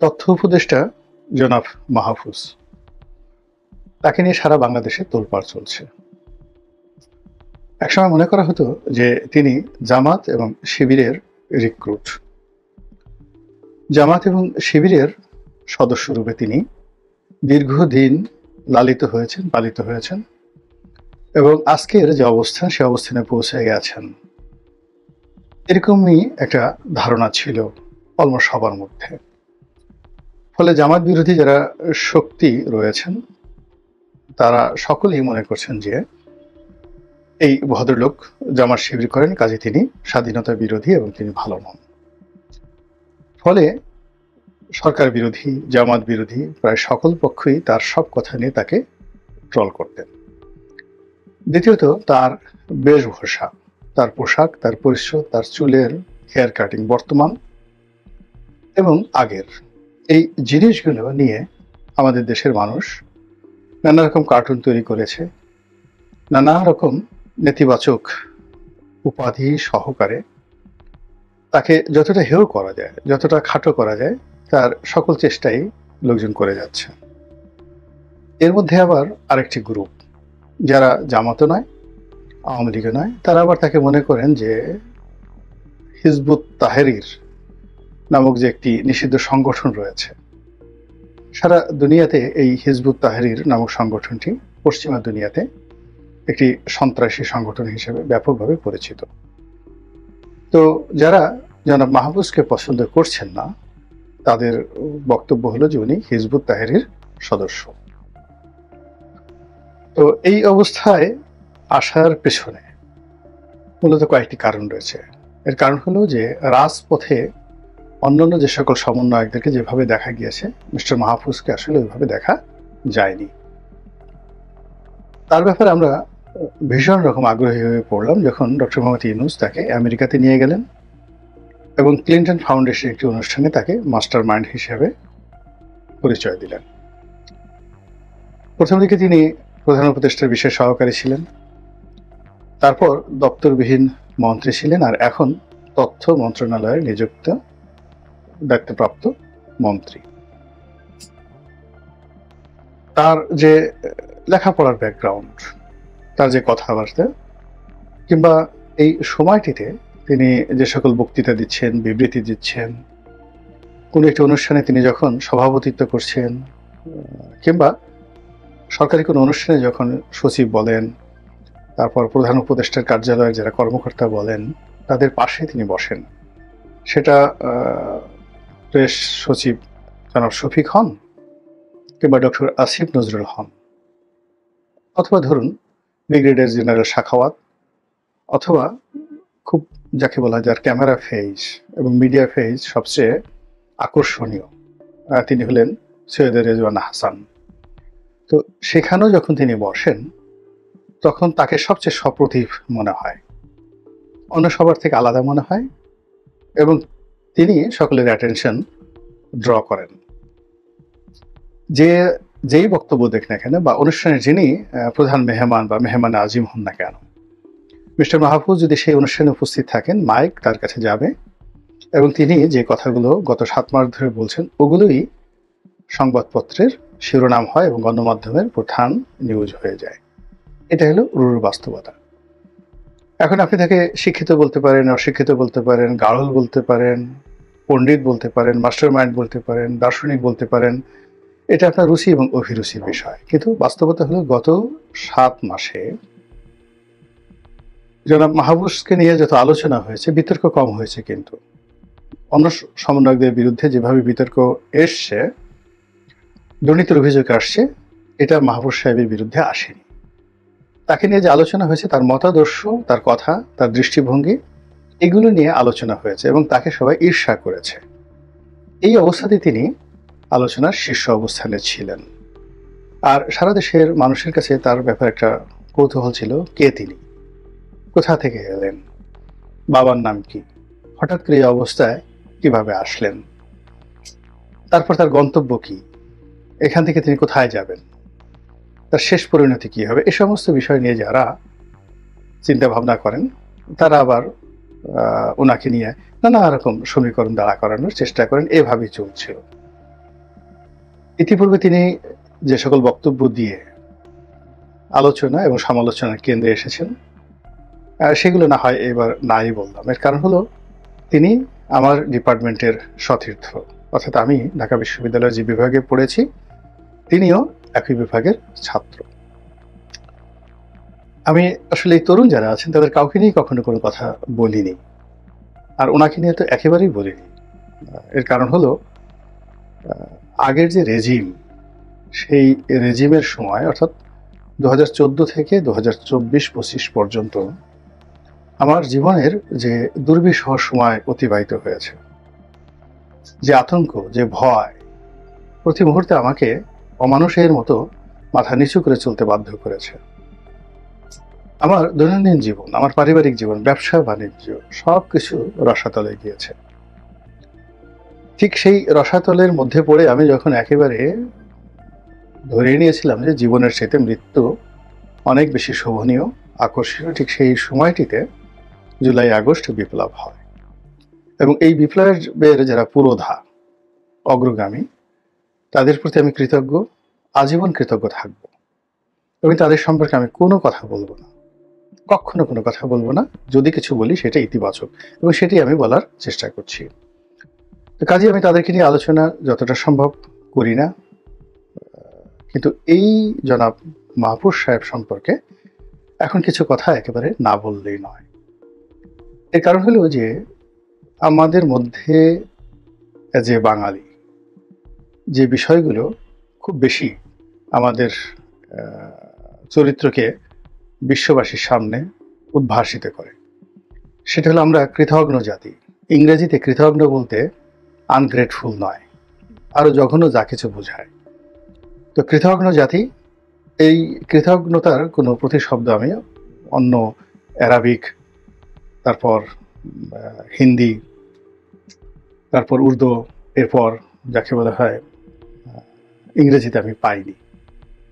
তথ্য উপদেষ্টা জনাব মাহফুজ, তাকে নিয়ে সারা বাংলাদেশে তোলপাড় চলছে। একসময় মনে করা হতো যে তিনি জামাত এবং শিবিরের রিক্রুট। জামাত এবং শিবিরের সদস্যরূপে তিনি দীর্ঘদিন লালিত হয়েছেন, পালিত হয়েছেন এবং আজকের যে অবস্থান সে অবস্থানে পৌঁছে গেছেন, এরকমই একটা ধারণা ছিল অলমোস্ট সবার মধ্যে। ফলে জামাত বিরোধী যারা শক্তি রয়েছেন তারা সকলেই মনে করছেন যে এই ভদ্রলোক জামাত শিবির করেন, কাজে তিনি স্বাধীনতা বিরোধী এবং তিনি ভালো নন। ফলে সরকার বিরোধী, জামাত বিরোধী প্রায় সকল পক্ষই তার সব কথা নিয়ে তাকে ট্রল করতেন। দ্বিতীয়ত, তার বেশভূষা, তার পোশাক, তার পরিচ্ছদ, তার চুলের হেয়ার কাটিং বর্তমান এবং আগের, এই জিনিসগুলো নিয়ে আমাদের দেশের মানুষ নানা রকম কার্টুন তৈরি করেছে, নানা রকম নেতিবাচক উপাধি সহকারে তাকে যতটা হেয় করা যায়, যতটা খাটো করা যায়, তার সকল চেষ্টাই লোকজন করে যাচ্ছে। এর মধ্যে আবার আরেকটি গ্রুপ যারা জামাতও নয়, আওয়ামী লীগও নয়, তারা আবার তাকে মনে করেন যে হিজবুত তাহরির নামক যে একটি নিষিদ্ধ সংগঠন রয়েছে, সারা দুনিয়াতে এই হিজবুত তাহরির নামক সংগঠনটি পশ্চিমা দুনিয়াতে একটি সন্ত্রাসী সংগঠন হিসেবে ব্যাপকভাবে পরিচিত। তো যারা জনাব মাহফুজকে পছন্দ করছেন না, তাদের বক্তব্য হলো যে উনি হিজবুত তাহরির সদস্য। তো এই অবস্থায় আসার পেছনে মূলত কয়েকটি কারণ রয়েছে। এর কারণ হলো যে রাজপথে অন্যান্য যে সকল সমন্বয়কদেরকে যেভাবে দেখা গিয়েছে, মিস্টার মাহফুজকে আসলে ওইভাবে দেখা যায়নি। তার ব্যাপারে আমরা ভীষণ রকম আগ্রহী হয়ে পড়লাম যখন ডক্টর মোহাম্মদ ইউনূস তাকে আমেরিকাতে নিয়ে গেলেন এবং ক্লিন্টন ফাউন্ডেশন একটি অনুষ্ঠানে তাকে মাস্টার মাইন্ড হিসেবে পরিচয় দিলেন। প্রথম দিকে তিনি প্রধান উপদেষ্টার বিশেষ সহকারী ছিলেন, তারপর দপ্তরবিহীন মন্ত্রী ছিলেন, আর এখন তথ্য মন্ত্রণালয়ে নিযুক্ত দায়িত্বপ্রাপ্ত মন্ত্রী। তার যে লেখাপড়ার ব্যাকগ্রাউন্ড, তার যে কথাবার্তা, কিংবা এই সময়টিতে তিনি যে সকল বক্তৃতা দিচ্ছেন, বিবৃতি দিচ্ছেন, কোনো একটি অনুষ্ঠানে তিনি যখন সভাপতিত্ব করছেন, কিংবা সরকারি কোনো অনুষ্ঠানে যখন সচিব বলেন, তারপর প্রধান উপদেষ্টার কার্যালয়ের যারা কর্মকর্তা বলেন, তাদের পাশে তিনি বসেন। সেটা প্রেস সচিব জনাব শফিক হন, কিংবা ডক্টর আসিফ নজরুল হন, অথবা ধরুন ব্রিগেডিয়ার জেনারেল সাখাওয়াত, অথবা খুব যাকে বলা যায় ক্যামেরা ফেজ এবং মিডিয়া ফেজ সবচেয়ে আকর্ষণীয়, তিনি হলেন সৈয়দ রেজওয়ান হাসান। তো সেখানেও যখন তিনি বসেন তখন তাকে সবচেয়ে সপ্রতিভ মনে হয়, অন্য সবার থেকে আলাদা মনে হয় এবং তিনি সকলের অ্যাটেনশন ড্র করেন। যেই বক্তব্য দেখ না কেন বা অনুষ্ঠানের যিনি প্রধান মেহমান বা মেহমান আজিম হন না কেন, মিস্টার মাহফুজ যদি সেই অনুষ্ঠানে উপস্থিত থাকেন, মাইক তার কাছে যাবে এবং তিনি যে কথাগুলো গত 7 মাস ধরে বলছেন ওগুলোই সংবাদপত্রের শিরোনাম হয় এবং গণমাধ্যমের প্রধান নিউজ হয়ে যায়। এটা হলো রুর বাস্তবতা। এখন আপনি তাকে শিক্ষিত বলতে পারেন, অশিক্ষিত বলতে পারেন, গাঢ়ল বলতে পারেন, পণ্ডিত বলতে পারেন, মাস্টার মাইন্ড বলতে পারেন, দার্শনিক বলতে পারেন, এটা আপনার রুচি এবং অভিরুচির বিষয়। কিন্তু বাস্তবতা হলো গত 7 মাসে জনাব মাহফুজকে নিয়ে যত আলোচনা হয়েছে, বিতর্ক কম হয়েছে, কিন্তু অন্য সমন্বয়কদের বিরুদ্ধে যেভাবে বিতর্ক এসছে, দুর্নীতির অভিযোগ আসছে, এটা মাহফুজ সাহেবের বিরুদ্ধে আসেনি। তাকে নিয়ে যে আলোচনা হয়েছে, তার মতাদর্শ, তার কথা, তার দৃষ্টিভঙ্গি, এগুলো নিয়ে আলোচনা হয়েছে এবং তাকে সবাই ঈর্ষা করেছে। এই অবস্থাতে তিনি আলোচনার শীর্ষ অবস্থানে ছিলেন। আর সারা দেশের মানুষের কাছে তার ব্যাপারে একটা কৌতূহল ছিল, কে তিনি, কোথা থেকে এলেন, বাবার নাম কি, হঠাৎ করে এই অবস্থায় কিভাবে আসলেন, তারপর তার গন্তব্য কি, এখান থেকে তিনি কোথায় যাবেন, তার শেষ পরিণতি কি হবে, এ সমস্ত বিষয় নিয়ে যারা চিন্তা ভাবনা করেন তারা আবার ওনাকে নিয়ে নানা রকম সমীকরণ দাঁড়া করানোর চেষ্টা করেন। এভাবেই চলছিল। ইতিপূর্বে তিনি যে সকল বক্তব্য দিয়ে আলোচনা এবং সমালোচনার কেন্দ্রে এসেছেন, সেগুলো না হয় এবার নাই বললাম। এর কারণ হলো তিনি আমার ডিপার্টমেন্টের সতীর্থ, অর্থাৎ আমি ঢাকা বিশ্ববিদ্যালয়ের যে বিভাগে পড়েছি তিনিও একই বিভাগের ছাত্র। আমি আসলে এই তরুণ যারা আছেন তাদের কাউকে নিয়ে কখনো কোনো কথা বলিনি, আর ওনাকে নিয়ে তো একেবারেই বলিনি। এর কারণ হলো আগের যে রেজিম, সেই রেজিমের সময় অর্থাৎ 2014 থেকে 2024-25 পর্যন্ত আমার জীবনের যে দুর্বিষহ সময় অতিবাহিত হয়েছে, যে আতঙ্ক, যে ভয় প্রতি মুহূর্তে আমাকে অমানুষের মতো মাথা নিচু করে চলতে বাধ্য করেছে। আমার দৈনন্দিন জীবন, আমার পারিবারিক জীবন, ব্যবসা বাণিজ্য সবকিছু রসাতলে গিয়েছে। ঠিক সেই রসাতলের মধ্যে পড়ে আমি যখন একেবারে ধরে নিয়েছিলাম যে জীবনের চাইতে মৃত্যু অনেক বেশি শোভনীয়, আকর্ষণীয়, ঠিক সেই সময়টিতে জুলাই আগস্ট বিপ্লব হয়। এবং এই বিপ্লবের যারা পুরোধা, অগ্রগামী, তাদের প্রতি আমি কৃতজ্ঞ, আজীবন কৃতজ্ঞ থাকব। এবং তাদের সম্পর্কে আমি কোনো কথা বলবো না, কখনো কোনো কথা বলবো না। যদি কিছু বলি সেটা ইতিবাচক, এবং সেটাই আমি বলার চেষ্টা করছি। তো কাজে আমি তাদেরকে নিয়ে আলোচনা যতটা সম্ভব করি না। কিন্তু এই জনাব মাহফুজ সাহেব সম্পর্কে এখন কিছু কথা একেবারে না বললেই নয়। এর কারণ হলো যে আমাদের মধ্যে যে বাঙালি, যে বিষয়গুলো খুব বেশি আমাদের চরিত্রকে বিশ্ববাসীর সামনে উদ্ভাসিত করে, সেটা হলো আমরা কৃতজ্ঞ জাতি। ইংরেজিতে কৃতজ্ঞ বলতে আনগ্রেটফুল নয়, আরো জঘন্য যা কিছু বোঝায়। তো কৃতজ্ঞ জাতি, এই কৃতজ্ঞতার কোনো প্রতিশব্দ আমি অন্য অ্যারাবিক, তারপর হিন্দি, তারপর উর্দু, এরপর যাকে বলা হয় ইংরেজিতে আমি পাইনি।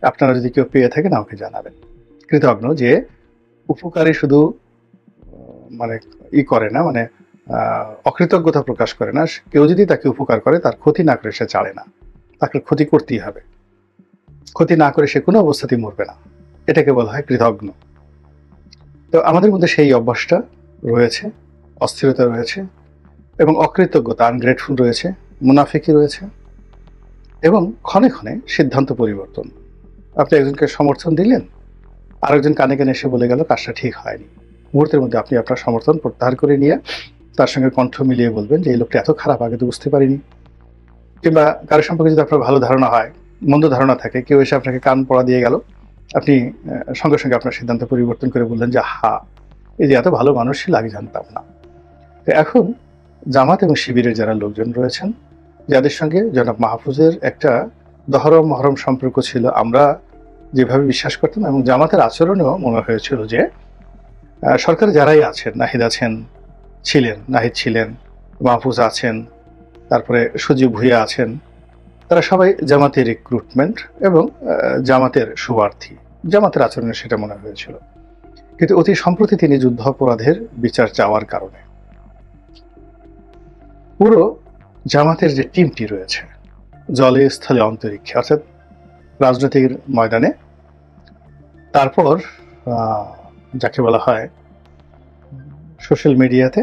আপনারা যদি কেউ পেয়ে থাকেন আমাকে জানাবেন। কৃতজ্ঞ যে উপকারী শুধু মানে করে না, মানে অকৃতজ্ঞতা প্রকাশ করে না। কেউ যদি তাকে উপকার করে তার ক্ষতি না করে সে ছাড়ে না, তাকে ক্ষতি করতেই হবে। ক্ষতি না করে সে কোনো অবস্থাতেই মরবে না, এটাকে বলা হয় কৃতজ্ঞ। তো আমাদের মধ্যে সেই অভ্যাসটা রয়েছে, অস্থিরতা রয়েছে, এবং অকৃতজ্ঞতা, আনগ্রেটফুল রয়েছে, মুনাফিকি রয়েছে, এবং ক্ষণে ক্ষণে সিদ্ধান্ত পরিবর্তন। আপনি একজনকে সমর্থন দিলেন, আরেকজন কানে কানে এসে বলে গেল কাজটা ঠিক হয়নি। মুহূর্তের মধ্যে আপনি আপনার সমর্থন প্রত্যাহার করে নিয়ে তার সঙ্গে কণ্ঠ মিলিয়ে বলবেন যে এই লোকটা এত খারাপ, আগে তো বুঝতে পারিনি। কিংবা কারো সম্পর্কে যদি আপনার ভালো ধারণা হয়, মন্দ ধারণা থাকে, কেউ এসে আপনাকে কান পড়া দিয়ে গেল, আপনি সঙ্গে সঙ্গে আপনার সিদ্ধান্ত পরিবর্তন করে বললেন যে হা, এই যে এত ভালো মানুষ ছিল আগে জানতাম না। তো এখন জামাত এবং শিবিরের যারা লোকজন রয়েছেন, যাদের সঙ্গে জনাব মাহফুজের একটা দহরম মহরম সম্পর্ক ছিল, আমরা যেভাবে বিশ্বাস করতাম, এবং জামাতের আচরণেও মনে হয়েছিল যে সরকারে যারাই আছেন, নাহিদ আছেন, ছিলেন, নাহিদ ছিলেন, মাহফুজ আছেন, তারপরে সজীব ভুইয়া আছেন, তারা সবাই জামাতের রিক্রুটমেন্ট এবং জামাতের শুভার্থী। জামাতের আচরণে সেটা মনে হয়েছিল। কিন্তু অতি সম্প্রতি তিনি যুদ্ধাপরাধের বিচার চাওয়ার কারণে পুরো জামাতের যে টিমটি রয়েছে, জলে স্থলে অন্তরিক্ষে, অর্থাৎ রাজনৈতিক ময়দানে, তারপর যাকে বলা হয় সোশ্যাল মিডিয়াতে,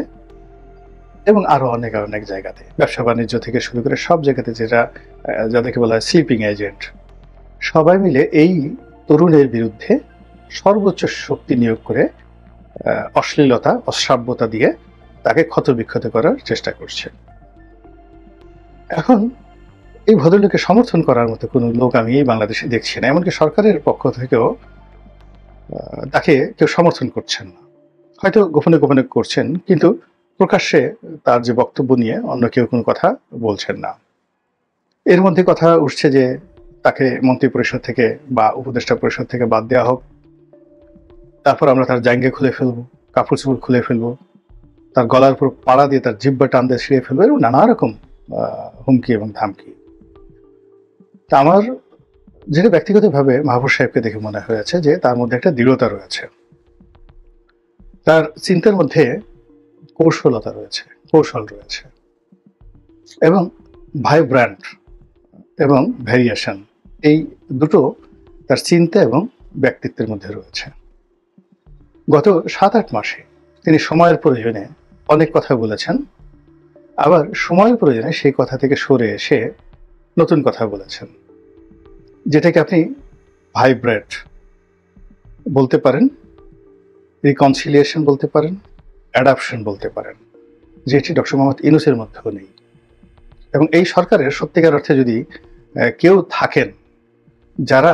এবং আরো অনেক অনেক জায়গাতে, ব্যবসা বাণিজ্য থেকে শুরু করে সব জায়গাতে, যাদেরকে বলা হয় স্লিপিং এজেন্ট, সবাই মিলে এই তরুণের বিরুদ্ধে সর্বোচ্চ শক্তি নিয়োগ করে অশ্লীলতা, অশ্রাব্যতা দিয়ে তাকে ক্ষতবিক্ষত করার চেষ্টা করছে। এখন এই ভদ্রলোককে সমর্থন করার মতো কোনো লোক আমি এই বাংলাদেশে দেখছি না। এমনকি সরকারের পক্ষ থেকেও তাকে কেউ সমর্থন করছেন না। হয়তো গোপনে গোপনে করছেন, কিন্তু প্রকাশ্যে তার যে বক্তব্য নিয়ে অন্য কেউ কোনো কথা বলছেন না। এর মধ্যে কথা উঠছে যে তাকে মন্ত্রী পরিষদ থেকে বা উপদেষ্টা পরিষদ থেকে বাদ দেওয়া হোক, তারপর আমরা তার জাঙ্গে খুলে ফেলবো, কাপড় চোপড় খুলে ফেলবো, তার গলার উপর পাড়া দিয়ে তার জিব্বা টান দিয়ে ছিঁড়ে ফেলবো, এবং নানা রকম হুমকি এবং ধামকি। তা আমার যেটা ব্যক্তিগতভাবে মাহফুজ সাহেবকে দেখে মনে হয়েছে যে তার মধ্যে একটা দৃঢ়তা রয়েছে, তার চিন্তার মধ্যে কৌশল রয়েছে, এবং ভাইব্র্যান্ট এবং ভ্যারিয়েশন, এই দুটো তার চিন্তা এবং ব্যক্তিত্বের মধ্যে রয়েছে। গত 7-8 মাসে তিনি সময়ের প্রয়োজনে অনেক কথা বলেছেন, আবার সময়ের প্রয়োজনে সেই কথা থেকে সরে এসে নতুন কথা বলেছেন, যেটাকে আপনি ভাইব্রেট বলতে পারেন, রিকনসিলিয়েশন বলতে পারেন, অ্যাডাপশন বলতে পারেন, যেটি ডক্টর মোহাম্মদ ইউনূসের মধ্যেও নেই। এবং এই সরকারের সত্যিকার অর্থে যদি কেউ থাকেন যারা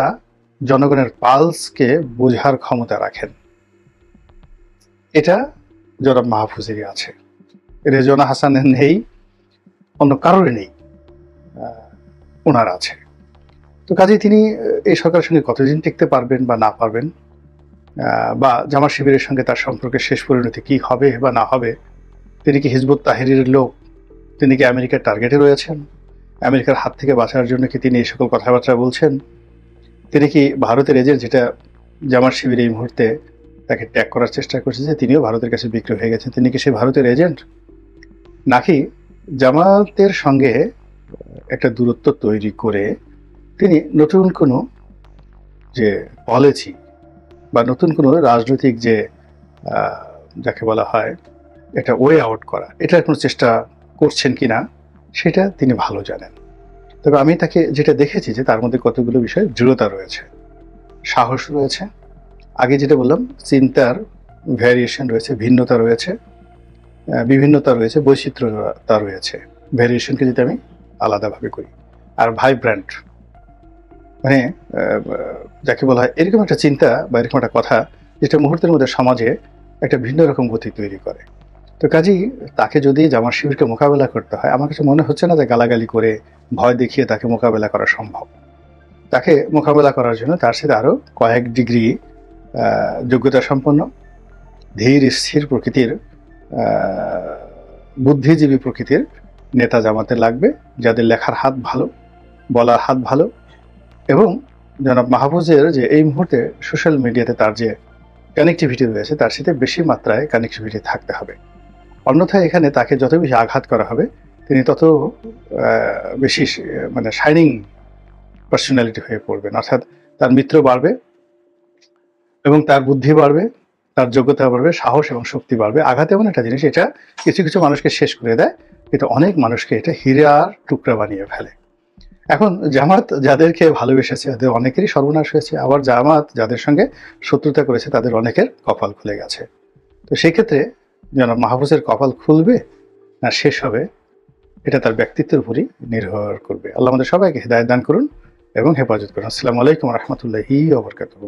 জনগণের পালসকে বোঝার ক্ষমতা রাখেন, এটা জনাব মাহফুজেরই আছে। রেজওয়ানা হাসানের নেই, অন্য কারোর নেই, ওনার আছে। তো কাজেই তিনি এই সরকারের সঙ্গে কতদিন টিকতে পারবেন বা না পারবেন, বা জামাত শিবিরের সঙ্গে তার সম্পর্কে শেষ পরিণতি কি হবে বা না হবে, তিনি কি হিজবুত তাহরিরের লোক, তিনি কি আমেরিকার টার্গেটে রয়েছেন, আমেরিকার হাত থেকে বাঁচার জন্য কি তিনি এই সকল কথাবার্তা বলছেন, তিনি কি ভারতের এজেন্ট, যেটা জামাত শিবির এই মুহূর্তে তাকে ট্যাগ করার চেষ্টা করছে যে তিনিও ভারতের কাছে বিক্রি হয়ে গেছেন, তিনি কি সেই ভারতের এজেন্ট, নাকি জামাতের সঙ্গে একটা দূরত্ব তৈরি করে তিনি নতুন কোনো যে পলিসি বা নতুন কোনো রাজনৈতিক যে যাকে বলা হয় একটা ওয়ে আউট করা, এটার কোনো চেষ্টা করছেন কিনা সেটা তিনি ভালো জানেন। তবে আমি তাকে যেটা দেখেছি যে তার মধ্যে কতগুলো বিষয়ে দৃঢ়তা রয়েছে, সাহস রয়েছে, আগে যেটা বললাম চিন্তার ভ্যারিয়েশন রয়েছে, ভিন্নতা রয়েছে, বিভিন্নতা রয়েছে, বৈচিত্র্যতা রয়েছে। ভ্যারিয়েশনকে যদি আমি আলাদাভাবে করি, আর ভাইব্র্যান্ট মানে যাকে বলা হয় এরকম একটা চিন্তা বা এরকম একটা কথা যেটা মুহূর্তের মধ্যে সমাজে একটা ভিন্ন রকম গতি তৈরি করে। তো কাজেই তাকে যদি জামাত শিবিরকে মোকাবেলা করতে হয়, আমার কাছে মনে হচ্ছে না যে গালাগালি করে ভয় দেখিয়ে তাকে মোকাবেলা করা সম্ভব। তাকে মোকাবেলা করার জন্য তার সাথে আরও কয়েক ডিগ্রি যোগ্যতা সম্পন্ন, ধীর স্থির প্রকৃতির, বুদ্ধিজীবী প্রকৃতির নেতা জামাতে লাগবে, যাদের লেখার হাত ভালো, বলার হাত ভালো, এবং জনাব মাহফুজের যে এই মুহূর্তে সোশ্যাল মিডিয়াতে তার যে কানেক্টিভিটি রয়েছে তার সাথে বেশি মাত্রায় কানেক্টিভিটি থাকতে হবে। অন্যথায় এখানে তাকে যত বেশি আঘাত করা হবে তিনি তত বেশি মানে শাইনিং পার্সোনালিটি হয়ে পড়বেন, অর্থাৎ তার মিত্র বাড়বে এবং তার বুদ্ধি বাড়বে, তার যোগ্যতা বাড়বে, সাহস এবং শক্তি বাড়বে। আঘাত এমন একটা জিনিস, এটা কিছু কিছু মানুষকে শেষ করে দেয়, এটা অনেক মানুষকে এটা হীরার টুকরা বানিয়ে ফেলে। এখন জামাত যাদেরকে ভালোবেসেছে তাদের অনেকেরই সর্বনাশ হয়েছে, আবার জামাত যাদের সঙ্গে শত্রুতা করেছে তাদের অনেকের কপাল খুলে গেছে। তো সেক্ষেত্রে জনাব মাহফুজের কপাল খুলবে না শেষ হবে, এটা তার ব্যক্তিত্বের উপরই নির্ভর করবে। আল্লাহ আমাদের সবাইকে হিদায়াত দান করুন এবং হেফাজত করুন। আসসালামু আলাইকুম রহমতুল্লাহি ওয়া বারাকাতুহু।